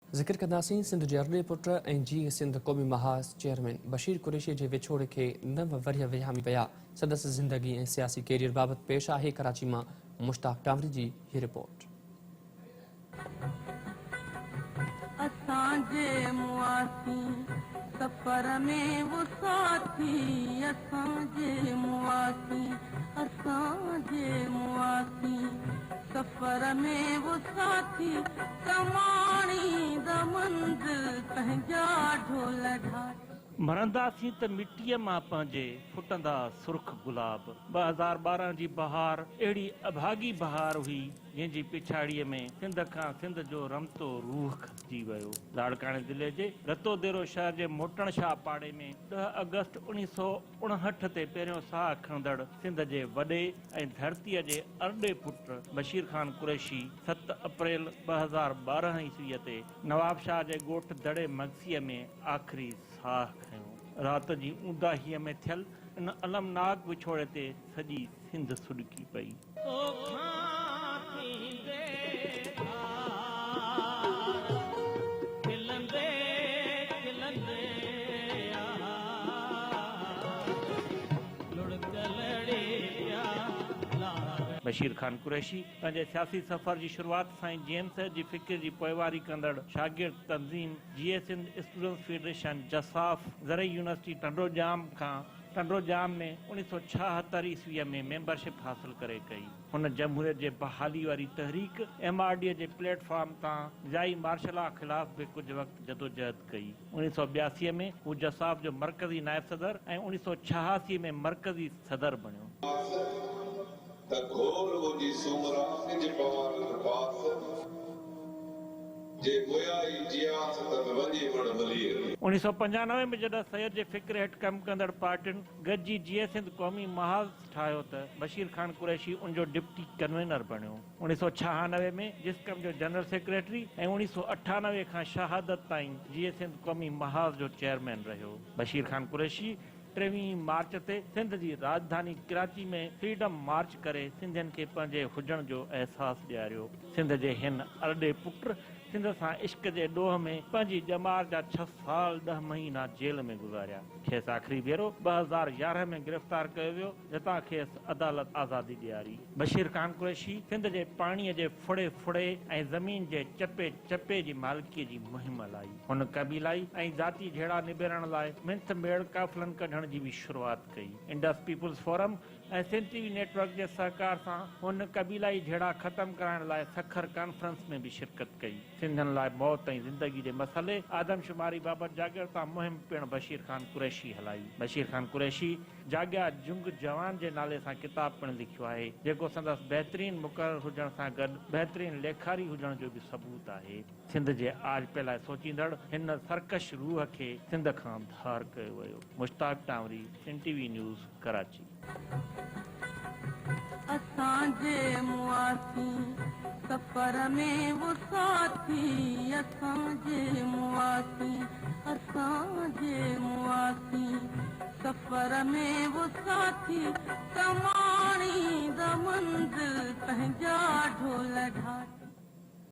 ज़िक्र कंदासीं सिंध जे अरड़े पुट ऐं जी सिंध क़ौमी महाज़ चेयरमैन बशीर कुरैशी जे विछोड़ खे 9 वरिय विहामी विया। संदसि ज़िंदगी ऐं सियासी कैरियर बाबति पेश आहे कराची मां मुश्ताक टांवरी जी हीअ रिपोर्ट। असांजे मुआसी सफ़र में वो साथी असांजे मुआसी सफ़र में वो साथी कमाणी द मंज़िल पंहिंजा ढोल ढाठी मरंदासीं त मिटीअ मां पंहिंजे फुटंदा सुर्ख गुलाब। 2012 जी बहार अहिड़ी अभागी बहार हुई जंहिंजी पिछाड़ीअ में सिंध खां सिंध जो रमतो रूह खसिजी वियो। लाड़काणे ज़िले जे रतो देरो शहर जे मोटण शाह पाड़े में 10 अगस्त 1959 ते पहिरियों साह खणंदड़ सिंध जे वॾे ऐं धरतीअ जे अरड़े पुट बशीर खान कुरैशी 7 अप्रैल 2012 ईस्वीअ ते नवाब शाह जे ॻोठ दड़े मगसीअ में आख़िरी साह खयो। रात जी ऊंदाहीअ में थियल इन अलमनाक विछोड़े ते सॼी सिंध सुॾकी पई। बशीर खान कुरैशी पंहिंजे सियासी सफ़र जी शुरूआत साईं जेम्स जी फ़िक्र जी पोइवारी कंदड़ शागिर्द तंज़ीम जीए सिंध स्टूडेंट्स फेडरेशन जसाफ ज़रई यूनिवर्सिटी टंडोजाम में 1976 ईस्वीअ में मेंबरशिप हासिल करे कई। हुन जमहूरियत जे बहाली वारी तहरीक MRD जे प्लेटफॉर्म तां जाई मार्शल लॉ ख़िलाफ़ भी कुछ वक़्त जदोजहद कई। 1982 में हू जसाफ जो मरकज़ी नायब सदर ऐं 1986 में मरकज़ी सदर बणियो। घोर जी सुमरा इंज पवार पास जे गोयाई जियास त वजी वण मलीर। 1995 में जॾहिं सैयद जे फ़िक्र हेठि कमु कंदड़ पार्टियुनि गॾिजी जीए सिंध क़ौमी महाज़ ठाहियो त बशीर खान कुरैशी उनजो डिप्टी कन्वीनर बणियो। 1996 में जिस्कम जो जनरल सेक्रेटरी ऐं 1998 खां शहादत ताईं जीए सिंध क़ौमी महाज़ जो चेयरमैन रहियो। बशीर खान कुरैशी 23 मार्च ते सिंध जी राजधानी कराची में फ्रीडम मार्च करे सिंधियुनि खे पंहिंजे हुजण जो एहसास ॾियारियो। सिंध जे हिन अरड़े पुट सिंध सां इश्क जे ॾोह में पंहिंजी ॼमार जा 6 साल 10 महीना जेल में गुज़ारिया। खेसि आख़िरी भेरो 2011 में गिरफ़्तार कयो वियो, जितां खेसि अदालत आज़ादी ॾियारी। बशीर खान कुरैशी सिंध जे पाणीअ जे फुड़े फुड़े ऐं ज़मीन जे चपे चपे जी मालिकीअ जी मुहिम हलाई। हुन क़बीलाई ऐं ज़ाती झेड़ा निबेरण लाइ मिंथ मेड़ काफ़िलनि कढण जी बि शुरूआत कई। इंडस पीपुल्स फोरम ऐं सिंध TV नेटवर्क जे सहकार सां हुन क़बीलाई झेड़ा ख़त्म कराइण लाइ सखर कॉन्फ्रेंस में बि शिरकत कई। सिंधियुनि लाइ मौत ऐं ज़िंदगी जे मसइले आदमशुमारी बाबति जागरूकता मुहिम पिणु बशीर खान कुरैशी हलाई। बशीर खान कुरैशी जाॻिया जुंग जवान जे नाले सां किताब पिणु लिखियो आहे, जेको संदसि बहितरीन मुक़रर हुजण सां गॾु बहितरीन लेखारी हुजण जो बि सबूत आहे। सिंध जे आजपे लाइ सोचींदड़ हिन सरकश रूह खे सिंध खां धार कयो वियो। Mushtaq Tanwari, Sindh TV news, Karachi. असांजे मुआसी सफ़र में वो साथी असांजे मुआसी सफ़र में वो साथी कमाणी द मंज़िल पंहिंजा ढोल ढाठी।